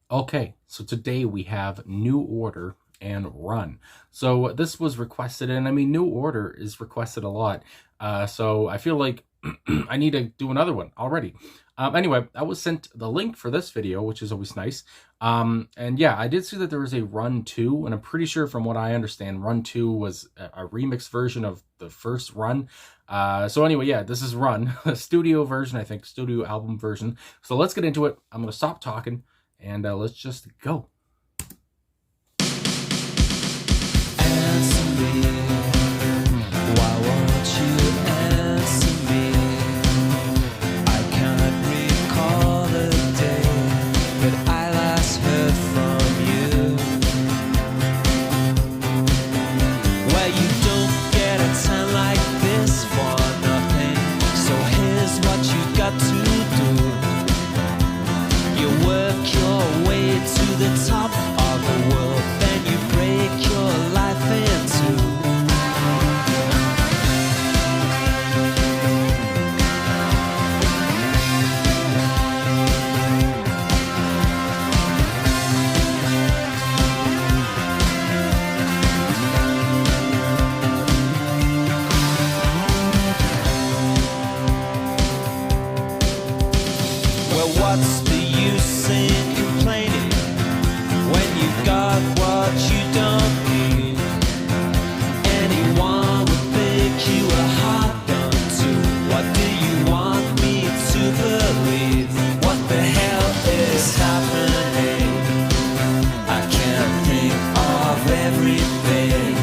Okay, so today we have New Order and Run. So this was requested, and I mean, New Order is requested a lot. So I feel like I need to do another one already. Anyway, I was sent the link for this video, which is always nice. And yeah, I did see that there was a Run 2, and I'm pretty sure from what I understand, Run 2 was a remix version of the first Run. So anyway, yeah, this is Run, a studio version, I think, studio album version. So let's get into it. I'm going to stop talking. And let's just go. Answer me. Why won't you answer me? I cannot recall the day that I last heard from you. Well, you don't get a time like this for nothing. So here's what you got to do. You work your way to the top of the world, then you break your life in two. Well, what's the use in complaining when you've got what you don't need? Anyone would think you were hard done to. What do you want me to believe? What the hell is happening? I can't think of everything.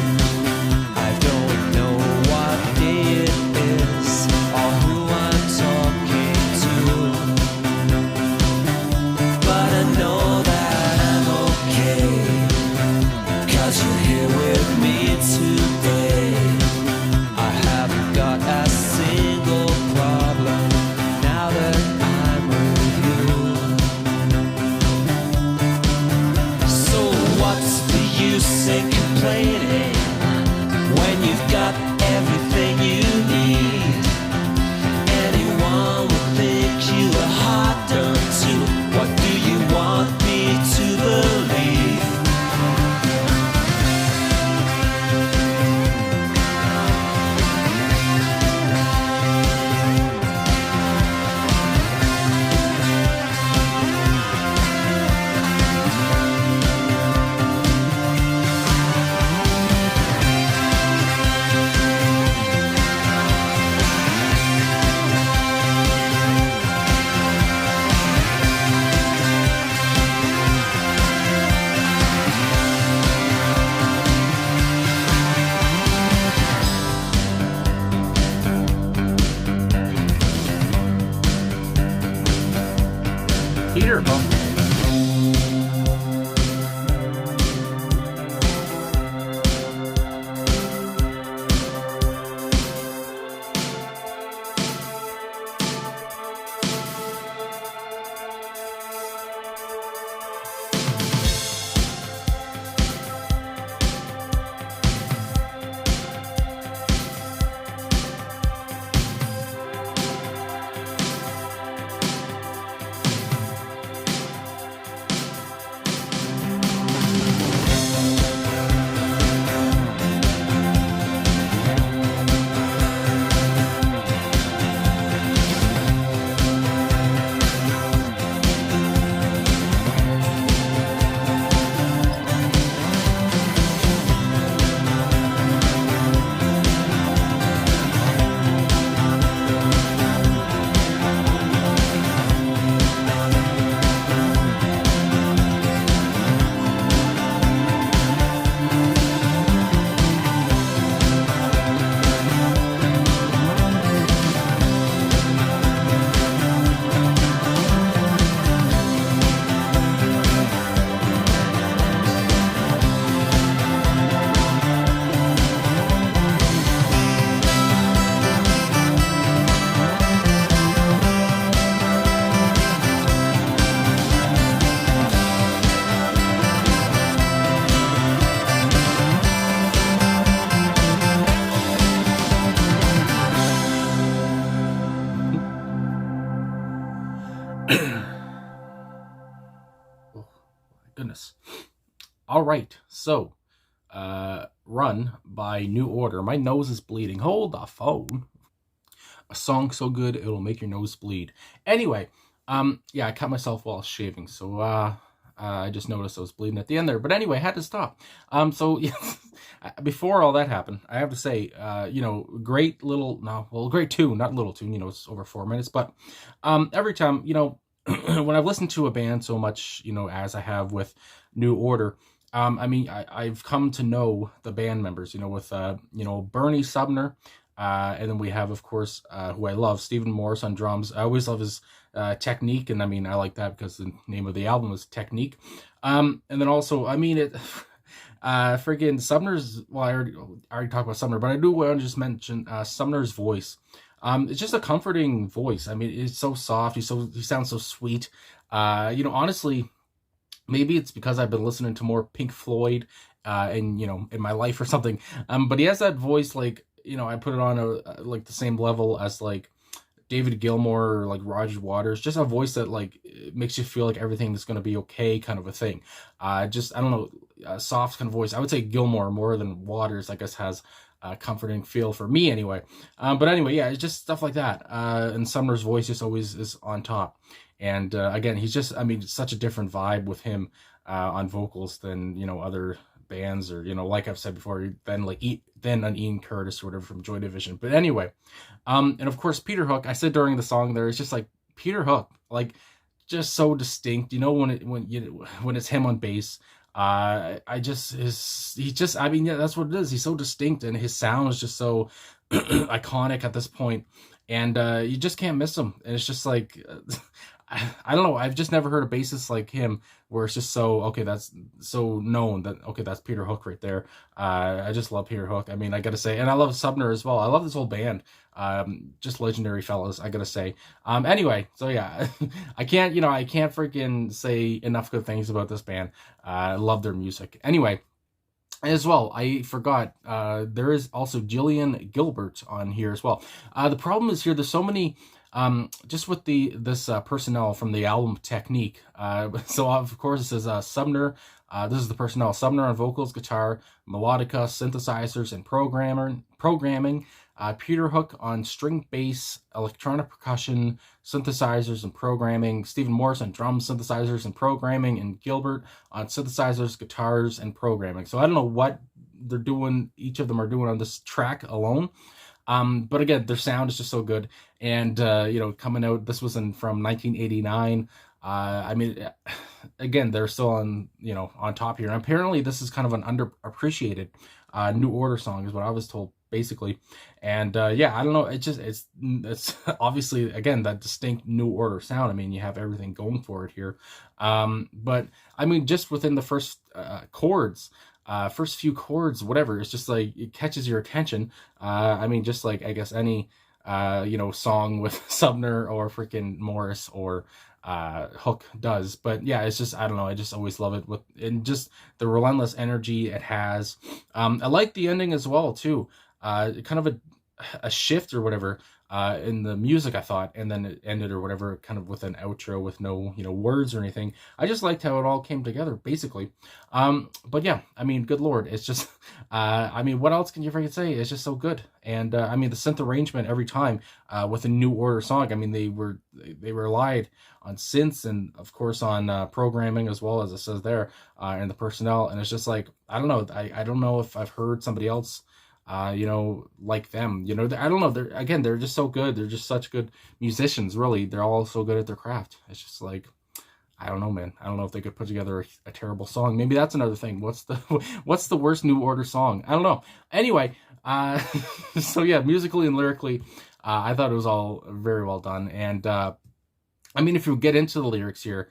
I don't know what day it is or who I'm talking to. But I know that I'm okay, 'cause you're here with me today. I haven't got a single problem now that I'm with you. So what's the use in complaining when you've got everything you need? Anyone would think you were hard done to. What do you want me to believe? Peter, oh, goodness. All right, so Run by New Order. My nose is bleeding. Hold the phone. A song so good it'll make your nose bleed. Anyway, yeah, I cut myself while shaving, so I just noticed I was bleeding at the end there. But anyway, I had to stop. So yeah, before all that happened, I have to say, great little, no, well, great tune, not little tune. It's over 4 minutes, but every time, when I've listened to a band so much, as I have with New Order. I've come to know the band members, with, Bernie Subner, and then we have, of course, who I love, Stephen Morris on drums. I always love his technique, and I like that because the name of the album is Technique. And then also, friggin' Sumner's, well, I already talked about Sumner, but I do want to just mention Sumner's voice. It's just a comforting voice. It's so soft. He sounds so sweet. Honestly, maybe it's because I've been listening to more Pink Floyd, in my life or something. But he has that voice, like, I put it on like the same level as like David Gilmour or like Roger Waters. Just a voice that like makes you feel like everything is going to be okay, kind of a thing. I don't know, a soft kind of voice. I would say Gilmour more than Waters, I guess, has a comforting feel for me anyway. But anyway, yeah, it's just stuff like that. And Sumner's voice just always is on top. And again, he's just, such a different vibe with him on vocals than, other bands, or, like I've said before, than an Ian Curtis or whatever from Joy Division. But anyway, and of course, Peter Hook, I said during the song there, it's just like Peter Hook, like just so distinct, when it's him on bass. Yeah, that's what it is. He's so distinct, and his sound is just so iconic at this point, and you just can't miss him. And it's just like, I don't know. I've just never heard a bassist like him where it's just so, okay, that's so known that, okay, that's Peter Hook right there. I just love Peter Hook. I gotta say, and I love Subner as well. I love this whole band. Just legendary fellas, I gotta say. Anyway, so yeah, I can't freaking say enough good things about this band. I love their music. Anyway, as well, I forgot, there is also Gillian Gilbert on here as well. The problem is here, there's so many, just with this personnel from the album Technique. So of course it says Subner. This is the personnel: Subner on vocals, guitar, melodica, synthesizers, and programming. Peter Hook on string bass, electronic percussion, synthesizers, and programming. Stephen Morris on drums, synthesizers, and programming, and Gilbert on synthesizers, guitars, and programming. So I don't know what they're doing. Each of them are doing on this track alone. But again, their sound is just so good. And, coming out, this was from 1989. Again, they're still on top here. And apparently this is kind of an underappreciated, New Order song is what I was told, basically. And, yeah, I don't know. It's obviously, again, that distinct New Order sound. You have everything going for it here. But just within the first, chords, first few chords, whatever, it's just like it catches your attention. Just like I guess any song with Subner or freaking Morris or Hook does. But yeah, it's just, I don't know, I just always love it, and just the relentless energy it has. I like the ending as well too. Kind of a shift or whatever in the music, I thought, and then it ended or whatever, kind of with an outro with no words or anything. I just liked how it all came together, basically. But yeah, good Lord, it's just what else can you freaking say? It's just so good. And the synth arrangement every time with a New Order song, they relied on synths, and of course on programming as well, as it says there, and the personnel. And it's just like, I don't know, I don't know if I've heard somebody else like them. I don't know, they're just so good. They're just such good musicians, really. They're all so good at their craft. It's just like, I don't know, man. I don't know if they could put together a terrible song. Maybe that's another thing. What's the worst New Order song? I don't know. Anyway, so yeah, musically and lyrically, I thought it was all very well done. And if you get into the lyrics here,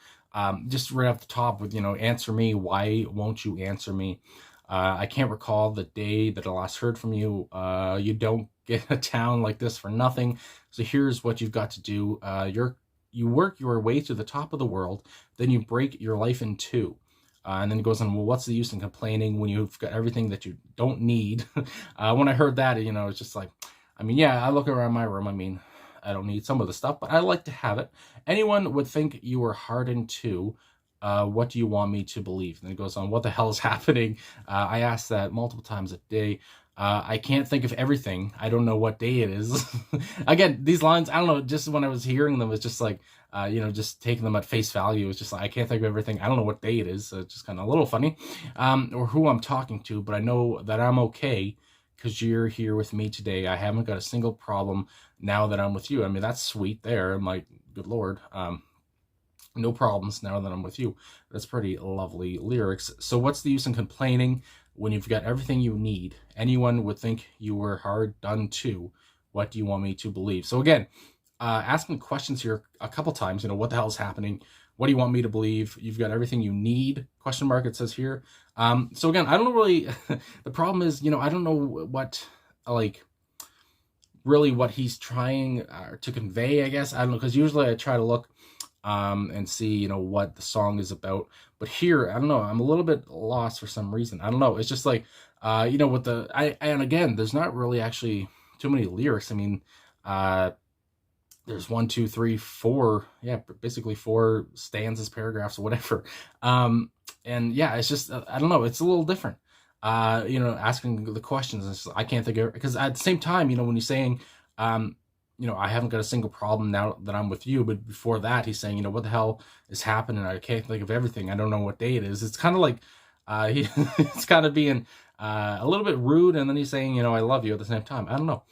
just right off the top with, answer me, why won't you answer me? I can't recall the day that I last heard from you. You don't get a town like this for nothing. So here's what you've got to do. You work your way to the top of the world, then you break your life in two. And then it goes on, well, what's the use in complaining when you've got everything that you don't need? When I heard that, it's just like, yeah, I look around my room. I don't need some of the stuff, but I like to have it. Anyone would think you were hardened too. what do you want me to believe? And it goes on, what the hell is happening? I ask that multiple times a day. I can't think of everything. I don't know what day it is. Again, these lines, I don't know, just when I was hearing them, it's just like, just taking them at face value. It's just like, I can't think of everything. I don't know what day it is. So it's just kind of a little funny, or who I'm talking to, but I know that I'm okay because you're here with me today. I haven't got a single problem now that I'm with you. I mean, that's sweet there. I'm like, good Lord. No problems now that I'm with you. That's pretty lovely lyrics. So what's the use in complaining when you've got everything you need? Anyone would think you were hard done to. What do you want me to believe? So again, asking questions here a couple times, what the hell is happening? What do you want me to believe? You've got everything you need, question mark, it says here. So again, I don't really, the problem is, I don't know what, really what he's trying to convey, I guess. I don't know, because usually I try to look and see, what the song is about. But here, I don't know, I'm a little bit lost for some reason. I don't know. It's just like, with and again, there's not really actually too many lyrics. I mean, there's 1, 2, 3, 4, basically 4 stanzas, paragraphs, whatever. And yeah, it's just, I don't know, it's a little different. Asking the questions, I can't think of, because at the same time, when he's saying, I haven't got a single problem now that I'm with you. But before that, he's saying, what the hell is happening? I can't think of everything. I don't know what day it is. It's kind of like, it's kind of being a little bit rude. And then he's saying, I love you at the same time. I don't know.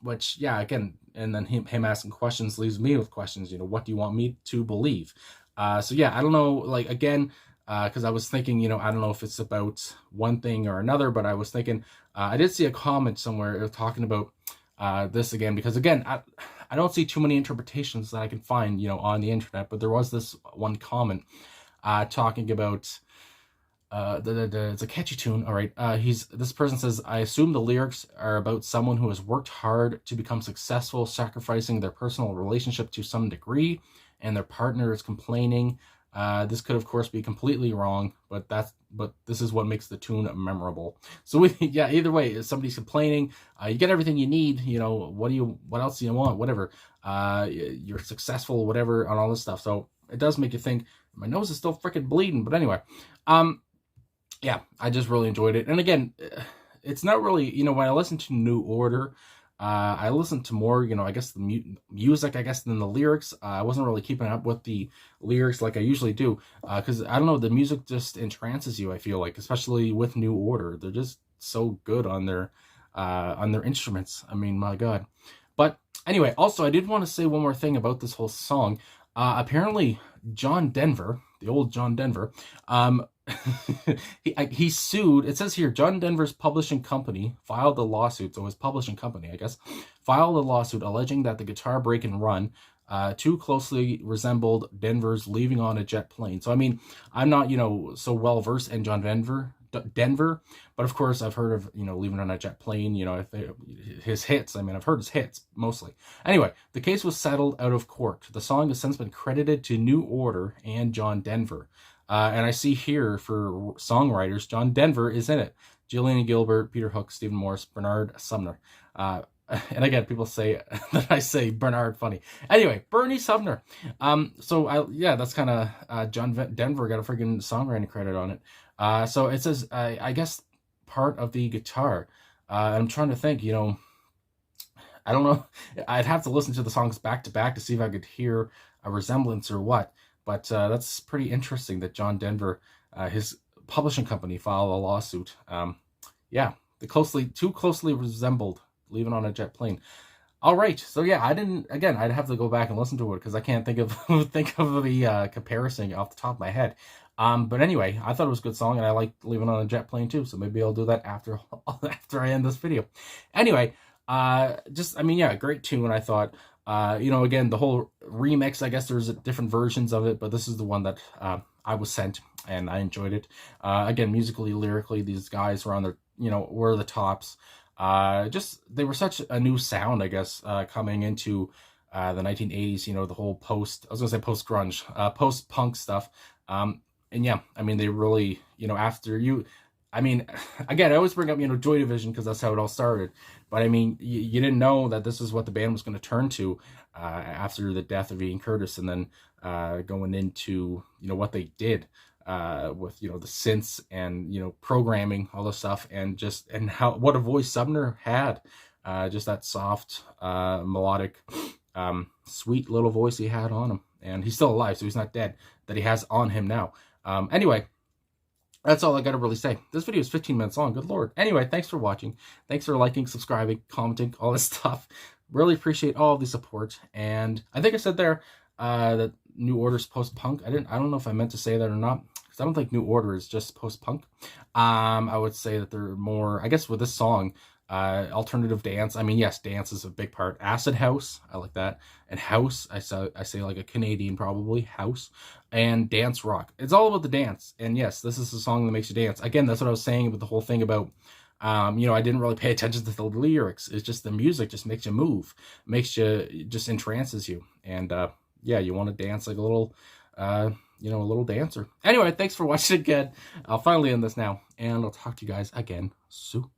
Which, yeah, again, and then him asking questions leaves me with questions. What do you want me to believe? So yeah, I don't know, again, because I was thinking, I don't know if it's about one thing or another, but I was thinking, I did see a comment somewhere talking about this again, because again, I don't see too many interpretations that I can find, on the internet, but there was this one comment talking about it's a catchy tune. All right. This person says, I assume the lyrics are about someone who has worked hard to become successful, sacrificing their personal relationship to some degree, and their partner is complaining. This could of course be completely wrong, but this is what makes the tune memorable. So either way, if somebody's complaining, you get everything you need, what else do you want? Whatever. You're successful, whatever, on all this stuff. So it does make you think. My nose is still freaking bleeding, but anyway, yeah, I just really enjoyed it. And again, it's not really, when I listen to New Order, I listened to more, I guess the music, than the lyrics. I wasn't really keeping up with the lyrics like I usually do, because I don't know, the music just entrances you, I feel like, especially with New Order. They're just so good on their instruments. I mean, my God. But anyway, also, I did want to say one more thing about this whole song. Apparently, John Denver, the old John Denver, he sued. It says here, John Denver's publishing company filed a lawsuit. So his publishing company, I guess, filed a lawsuit alleging that the guitar break and run too closely resembled Denver's Leaving on a Jet Plane. So I mean, I'm not so well versed in John Denver, but of course I've heard of Leaving on a Jet Plane. His hits. I mean, I've heard his hits mostly. Anyway, the case was settled out of court. The song has since been credited to New Order and John Denver. And I see here for songwriters, John Denver is in it. Gillian Gilbert, Peter Hook, Stephen Morris, Bernard Sumner. And again, people say that I say Bernard funny. Anyway, Bernie Sumner. That's kind of John Denver got a freaking songwriting credit on it. So it says, I guess, part of the guitar. I'm trying to think, I don't know. I'd have to listen to the songs back to back to see if I could hear a resemblance or what. But that's pretty interesting that John Denver, his publishing company, filed a lawsuit. Too closely resembled Leaving on a Jet Plane. All right, so yeah, I'd have to go back and listen to it because I can't think of the comparison off the top of my head. But anyway, I thought it was a good song, and I like Leaving on a Jet Plane too. So maybe I'll do that after I end this video. Anyway, great tune. I thought. Again, the whole remix, I guess there's different versions of it, but this is the one that I was sent, and I enjoyed it. Again, musically, lyrically, these guys were on their, were the tops. They were such a new sound, I guess, coming into the 1980s, the whole post-grunge, post-punk stuff. And yeah, I mean, they really, after you... I mean, again, I always bring up, Joy Division because that's how it all started. But I mean, you didn't know that this is what the band was going to turn to after the death of Ian Curtis. And then, going into, what they did with, the synths and, programming, all this stuff, and what a voice Sumner had. Just that soft, melodic, sweet little voice he had on him. And he's still alive, so he's not dead, that he has on him now. Anyway, that's all I got to really say. This video is 15 minutes long. Good Lord. Anyway, thanks for watching. Thanks for liking, subscribing, commenting, all this stuff. Really appreciate all the support. And I think I said there that New Order's post-punk. I don't know if I meant to say that or not, because I don't think New Order is just post-punk. I would say that they're more, I guess with this song, alternative dance. I mean, yes, dance is a big part. Acid house, I like that. And house, I say like a Canadian probably, house. And dance rock. It's all about the dance. And yes, this is a song that makes you dance. Again, that's what I was saying with the whole thing about, I didn't really pay attention to the lyrics. It's just the music just makes you move, just entrances you. And yeah, you want to dance like a little, a little dancer. Anyway, thanks for watching again. I'll finally end this now, and I'll talk to you guys again soon.